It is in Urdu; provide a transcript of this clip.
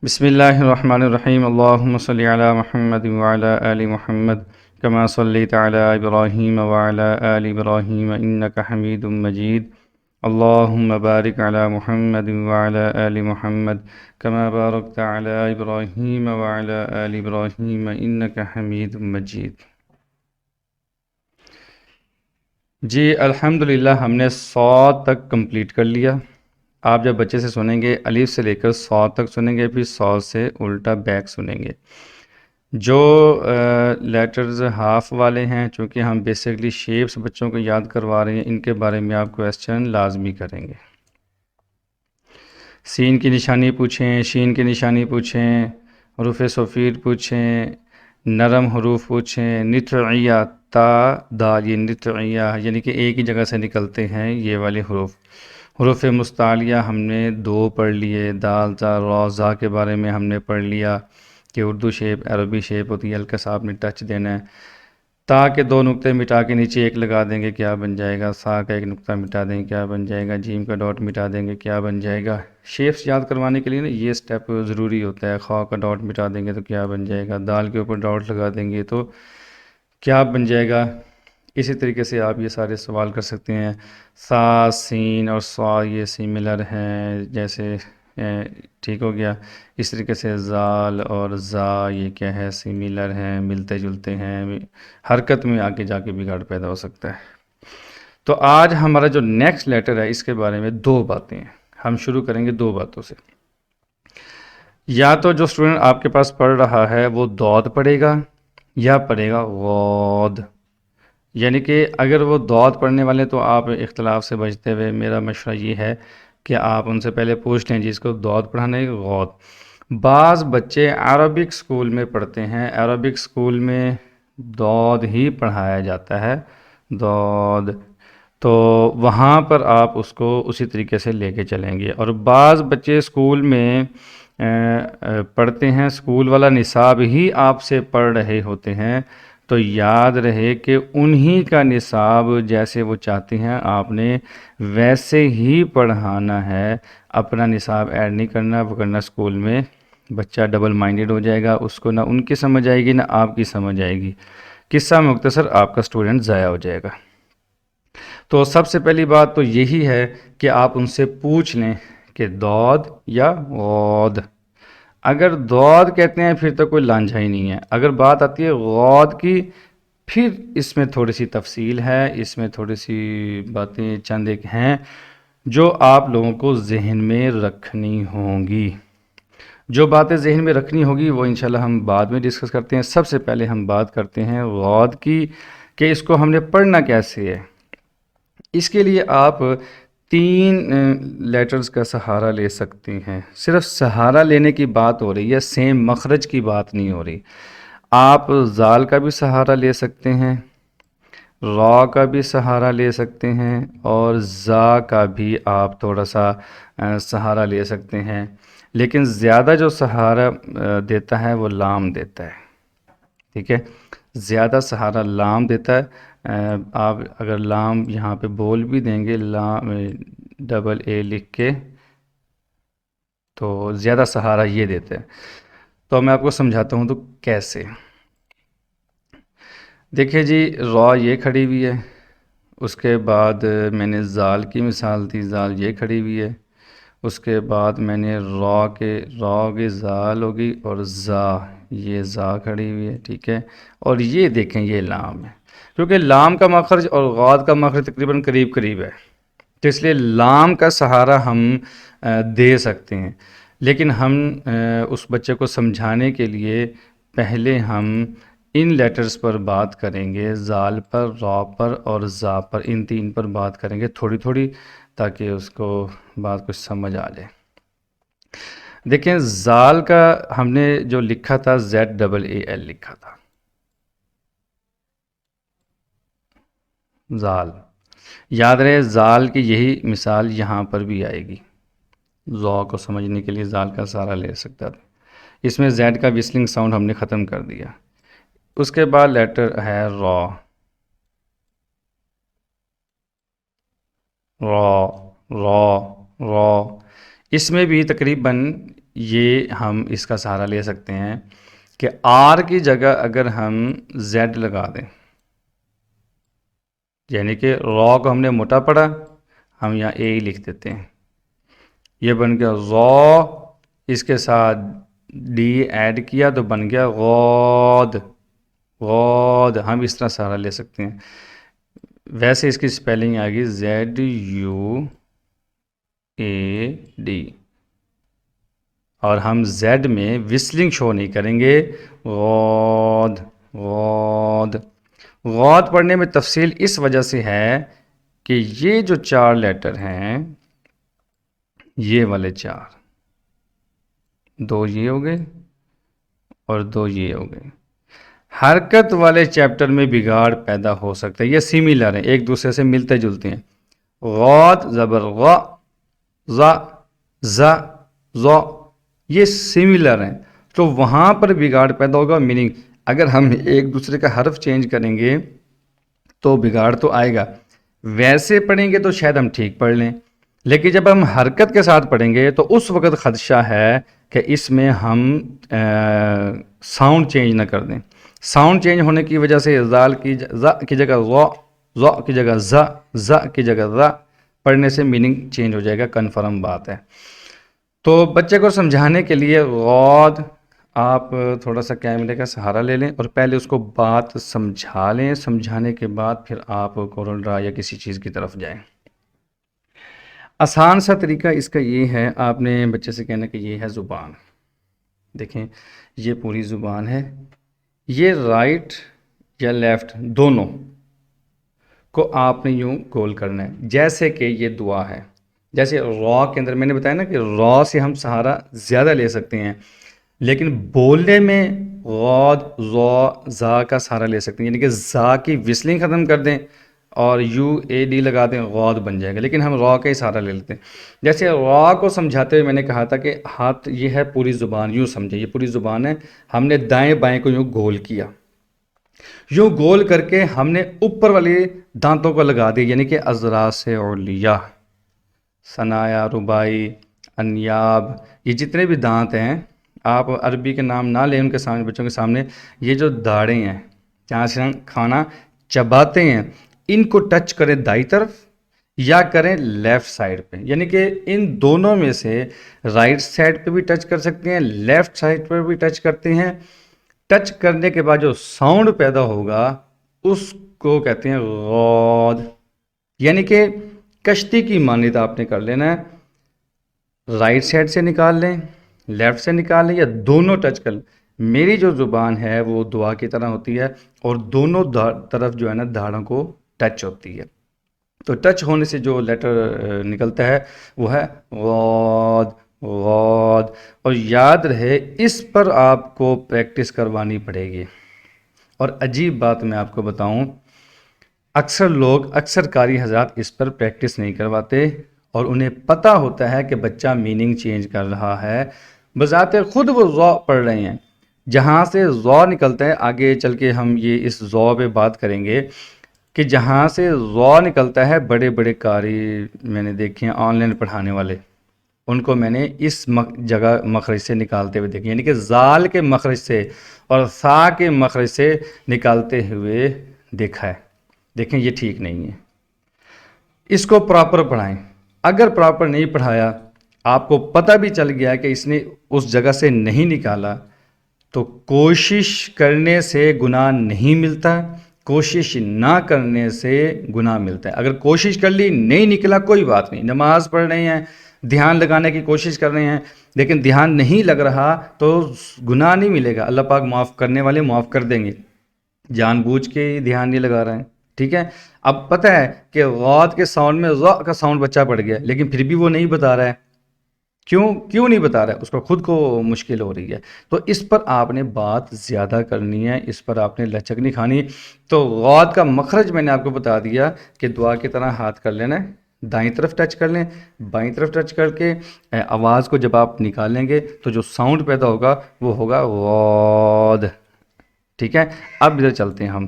بسم اللہ الرحمن الرحیم اللہم صلی علی محمد وعلی آل محمد کما صلیت علی ابراہیم وعلی آل ابراہیم انک حمید مجید اللہم بارک علی محمد وعلی آل محمد کما بارکت علی ابراہیم وعلی آل ابراہیم انک حمید مجید۔ جی الحمدللہ ہم نے 100 تک کمپلیٹ کر لیا۔ آپ جب بچے سے سنیں گے الف سے لے کر 100 تک سنیں گے، پھر 100 سے الٹا بیک سنیں گے۔ جو لیٹرز ہاف والے ہیں، چونکہ ہم بیسکلی شیپس بچوں کو یاد کروا رہے ہیں، ان کے بارے میں آپ کویسچن لازمی کریں گے۔ سین کی نشانی پوچھیں، شین کی نشانی پوچھیں، حروف سفید پوچھیں، نرم حروف پوچھیں، نطعیہ تا دال، یہ نطعیہ یعنی کہ ایک ہی جگہ سے نکلتے ہیں یہ والے حروف۔ حروف مستعلیہ ہم نے 2 پڑھ لیے، دال تا را زا کے بارے میں ہم نے پڑھ لیا کہ اردو شیپ عربی شیپ ہوتی ہے، ہلکا سا آپ نے ٹچ دینا ہے۔ تا کے 2 نقطے مٹا کے نیچے ایک لگا دیں گے کیا بن جائے گا، سا کا 1 نقطہ مٹا دیں گے کیا بن جائے گا، جیم کا ڈاٹ مٹا دیں گے کیا بن جائے گا۔ شیپس یاد کروانے کے لیے نا یہ سٹیپ ضروری ہوتا ہے۔ خا کا ڈاٹ مٹا دیں گے تو کیا بن جائے گا، دال کے اوپر ڈاٹ لگا دیں گے تو کیا بن جائے گا۔ اسی طریقے سے آپ یہ سارے سوال کر سکتے ہیں۔ سا سین اور سا یہ سملر ہیں، جیسے ٹھیک ہو گیا۔ اس طریقے سے زال اور زا یہ کیا ہے، سملر ہیں، ملتے جلتے ہیں، حرکت میں آگے جا کے بگاڑ پیدا ہو سکتا ہے۔ تو آج ہمارا جو نیکسٹ لیٹر ہے اس کے بارے میں 2 باتیں ہیں، ہم شروع کریں گے 2 باتوں سے۔ یا تو جو اسٹوڈنٹ آپ کے پاس پڑھ رہا ہے وہ دود پڑھے گا یا پڑھے گا غود، یعنی کہ اگر وہ دود پڑھنے والے تو آپ اختلاف سے بچتے ہوئے میرا مشورہ یہ ہے کہ آپ ان سے پہلے پوچھ لیں جس کو دود پڑھانا ہے غود۔ بعض بچے عربک سکول میں پڑھتے ہیں، عربک سکول میں دود ہی پڑھایا جاتا ہے، دود، تو وہاں پر آپ اس کو اسی طریقے سے لے کے چلیں گے۔ اور بعض بچے سکول میں پڑھتے ہیں، سکول والا نصاب ہی آپ سے پڑھ رہے ہوتے ہیں، تو یاد رہے کہ انہی کا نصاب جیسے وہ چاہتے ہیں آپ نے ویسے ہی پڑھانا ہے، اپنا نصاب ایڈ نہیں کرنا، وہ کرنا سکول میں بچہ ڈبل مائنڈڈ ہو جائے گا، اس کو نہ ان کی سمجھ آئے گی نہ آپ کی سمجھ آئے گی، قصہ مختصر آپ کا اسٹوڈنٹ ضائع ہو جائے گا۔ تو سب سے پہلی بات تو یہی ہے کہ آپ ان سے پوچھ لیں کہ دود یا غود۔ اگر دود کہتے ہیں پھر تو کوئی لانجھا ہی نہیں ہے، اگر بات آتی ہے غود کی پھر اس میں تھوڑی سی تفصیل ہے، اس میں تھوڑی سی باتیں چند ایک ہیں جو آپ لوگوں کو ذہن میں رکھنی ہوں گی۔ جو باتیں ذہن میں رکھنی ہوگی وہ انشاءاللہ ہم بعد میں ڈسکس کرتے ہیں۔ سب سے پہلے ہم بات کرتے ہیں غود کی کہ اس کو ہم نے پڑھنا کیسے ہے۔ اس کے لیے آپ 3 لیٹرز کا سہارا لے سکتے ہیں، صرف سہارا لینے کی بات ہو رہی ہے، سیم مخرج کی بات نہیں ہو رہی۔ آپ زال کا بھی سہارا لے سکتے ہیں، را کا بھی سہارا لے سکتے ہیں، اور زا کا بھی آپ تھوڑا سا سہارا لے سکتے ہیں، لیکن زیادہ جو سہارا دیتا ہے وہ لام دیتا ہے، ٹھیک ہے، زیادہ سہارا لام دیتا ہے۔ آپ اگر لام یہاں پہ بول بھی دیں گے، لام ڈبل اے لکھ کے، تو زیادہ سہارا یہ دیتے ہیں۔ تو میں آپ کو سمجھاتا ہوں تو کیسے۔ دیکھیں جی، را یہ کھڑی ہوئی ہے، اس کے بعد میں نے زال کی مثال دی، زال یہ کھڑی ہوئی ہے، اس کے بعد میں نے را ہوگی، زال ہوگی، اور زا، یہ زا کھڑی ہوئی ہے، ٹھیک ہے، اور یہ دیکھیں یہ لام ہے، کیونکہ لام کا مخرج اور غاد کا مخرج تقریباً قریب قریب ہے، تو اس لیے لام کا سہارا ہم دے سکتے ہیں، لیکن ہم اس بچے کو سمجھانے کے لیے پہلے ہم ان لیٹرز پر بات کریں گے، زال پر، را پر اور زا پر، ان 3 پر بات کریں گے تھوڑی تھوڑی، تاکہ اس کو بات کچھ سمجھ آ جائے۔ دیکھیں زال کا ہم نے جو لکھا تھا ZAAL لکھا تھا، زال، یاد رہے زال کی یہی مثال یہاں پر بھی آئے گی، زا کو سمجھنے کے لیے زال کا سہارا لے سکتا تھا۔ اس میں زیڈ کا وسلنگ ساؤنڈ ہم نے ختم کر دیا۔ اس کے بعد لیٹر ہے را، را را را، اس میں بھی تقریباً یہ ہم اس کا سہارا لے سکتے ہیں کہ آر کی جگہ اگر ہم زیڈ لگا دیں، یعنی کہ را کو ہم نے موٹا پڑھا، ہم یہاں اے ہی لکھ دیتے ہیں، یہ بن گیا غا، اس کے ساتھ ڈی ایڈ کیا تو بن گیا غاد، غاد ہم اس طرح سہارا لے سکتے ہیں۔ ویسے اس کی سپیلنگ آئے گی زیڈ یو اے ڈی، اور ہم زیڈ میں وسلنگ شو نہیں کریں گے، غاد غاد۔ غاد پڑھنے میں تفصیل اس وجہ سے ہے کہ یہ جو 4 لیٹر ہیں، یہ والے 4، 2 یہ ہو گئے اور 2 یہ ہو گئے۔ حرکت والے چیپٹر میں بگاڑ پیدا ہو سکتا ہے، یہ سیملر ہیں، ایک دوسرے سے ملتے جلتے ہیں۔ غاد زبر غا، زا، زا، زو، یہ سیملر ہیں، تو وہاں پر بگاڑ پیدا ہوگا۔ میننگ اگر ہم ایک دوسرے کا حرف چینج کریں گے تو بگاڑ تو آئے گا، ویسے پڑھیں گے تو شاید ہم ٹھیک پڑھ لیں، لیکن جب ہم حرکت کے ساتھ پڑھیں گے تو اس وقت خدشہ ہے کہ اس میں ہم ساؤنڈ چینج نہ کر دیں۔ ساؤنڈ چینج ہونے کی وجہ سے زال کی ز کی جگہ ز، ز کی جگہ ز، ز کی جگہ ز پڑھنے سے میننگ چینج ہو جائے گا، کنفرم بات ہے۔ تو بچے کو سمجھانے کے لیے غاد آپ تھوڑا سا کیمرے کا سہارا لے لیں اور پہلے اس کو بات سمجھا لیں، سمجھانے کے بعد پھر آپ کورل ڈرا یا کسی چیز کی طرف جائیں۔ آسان سا طریقہ اس کا یہ ہے، آپ نے بچے سے کہنا کہ یہ ہے زبان، دیکھیں یہ پوری زبان ہے، یہ رائٹ یا لیفٹ دونوں کو آپ نے یوں گول کرنا ہے، جیسے کہ یہ دعا ہے۔ جیسے را کے اندر میں نے بتایا نا کہ را سے ہم سہارا زیادہ لے سکتے ہیں، لیکن بولنے میں غاد، زا، زا کا سہارا لے سکتے ہیں، یعنی کہ زا کی وسلنگ ختم کر دیں اور یو اے ڈی لگا دیں، غاد بن جائے گا، لیکن ہم را کا ہی سہارا لے لیتے ہیں۔ جیسے را کو سمجھاتے ہوئے میں نے کہا تھا کہ ہاتھ یہ ہے پوری زبان، یوں سمجھے یہ پوری زبان ہے، ہم نے دائیں بائیں کو یوں گول کیا، یوں گول کر کے ہم نے اوپر والے دانتوں کو لگا دیا، یعنی کہ اضراس علیہ، ثنایا، ربائی، انیاب، یہ جتنے بھی دانت ہیں، آپ عربی کے نام نہ لیں ان کے سامنے، بچوں کے سامنے، یہ جو داڑیں ہیں جہاں سے ہم کھانا چباتے ہیں، ان کو ٹچ کریں دائیں طرف یا کریں لیفٹ سائڈ پہ، یعنی کہ ان دونوں میں سے رائٹ سائڈ پہ بھی ٹچ کر سکتے ہیں، لیفٹ سائڈ پہ بھی ٹچ کرتے ہیں۔ ٹچ کرنے کے بعد جو ساؤنڈ پیدا ہوگا اس کو کہتے ہیں غاد، یعنی کہ کشتی کی مانند آپ نے کر لینا ہے، رائٹ سائڈ سے نکال لیں، لیفٹ سے نکال لیں یا دونوں ٹچ کر لیں۔ میری جو زبان ہے وہ دعا کی طرح ہوتی ہے اور دونوں طرف جو ہے نا دھاڑوں کو ٹچ ہوتی ہے، تو ٹچ ہونے سے جو لیٹر نکلتا ہے وہ ہے غاد، غاد۔ اور یاد رہے اس پر آپ کو پریکٹس کروانی پڑے گی۔ اور عجیب بات میں آپ کو بتاؤں، اکثر لوگ، اکثر قاری حضرات اس پر پریکٹس نہیں کرواتے اور انہیں پتہ ہوتا ہے کہ بچہ میننگ چینج کر رہا ہے، بذات خود وہ ضو پڑھ رہے ہیں، جہاں سے ضو نکلتا ہے، آگے چل کے ہم یہ اس ضو پہ بات کریں گے کہ جہاں سے ضو نکلتا ہے، بڑے بڑے قاری میں نے دیکھے ہیں آن لائن پڑھانے والے، ان کو میں نے اس جگہ مخرج سے نکالتے ہوئے دیکھے، یعنی کہ زال کے مخرج سے اور سا کے مخرج سے نکالتے ہوئے دیکھا ہے۔ دیکھیں یہ ٹھیک نہیں ہے، اس کو پراپر پڑھائیں۔ اگر پراپر نہیں پڑھایا، آپ کو پتہ بھی چل گیا کہ اس نے اس جگہ سے نہیں نکالا، تو کوشش کرنے سے گناہ نہیں ملتا، کوشش نہ کرنے سے گناہ ملتا ہے۔ اگر کوشش کر لی نہیں نکلا کوئی بات نہیں، نماز پڑھ رہے ہیں، دھیان لگانے کی کوشش کر رہے ہیں، لیکن دھیان نہیں لگ رہا تو گناہ نہیں ملے گا، اللہ پاک معاف کرنے والے معاف کر دیں گے، جان بوجھ کے دھیان نہیں لگا رہے ہیں، ٹھیک ہے۔ اب پتہ ہے کہ غاد کے ساؤنڈ میں ض کا ساؤنڈ بچہ پڑ گیا، لیکن پھر بھی وہ نہیں بتا رہا ہے، کیوں نہیں بتا رہا ہے؟ اس کو خود کو مشکل ہو رہی ہے۔ تو اس پر آپ نے بات زیادہ کرنی ہے، اس پر آپ نے لچک نہیں کھانی۔ تو غاد کا مخرج میں نے آپ کو بتا دیا کہ دعا کی طرح ہاتھ کر لینا ہے، دائیں طرف ٹچ کر لیں، بائیں طرف ٹچ کر کے آواز کو جب آپ نکالیں گے تو جو ساؤنڈ پیدا ہوگا وہ ہوگا غاد، ٹھیک ہے۔ اب ادھر چلتے ہیں ہم۔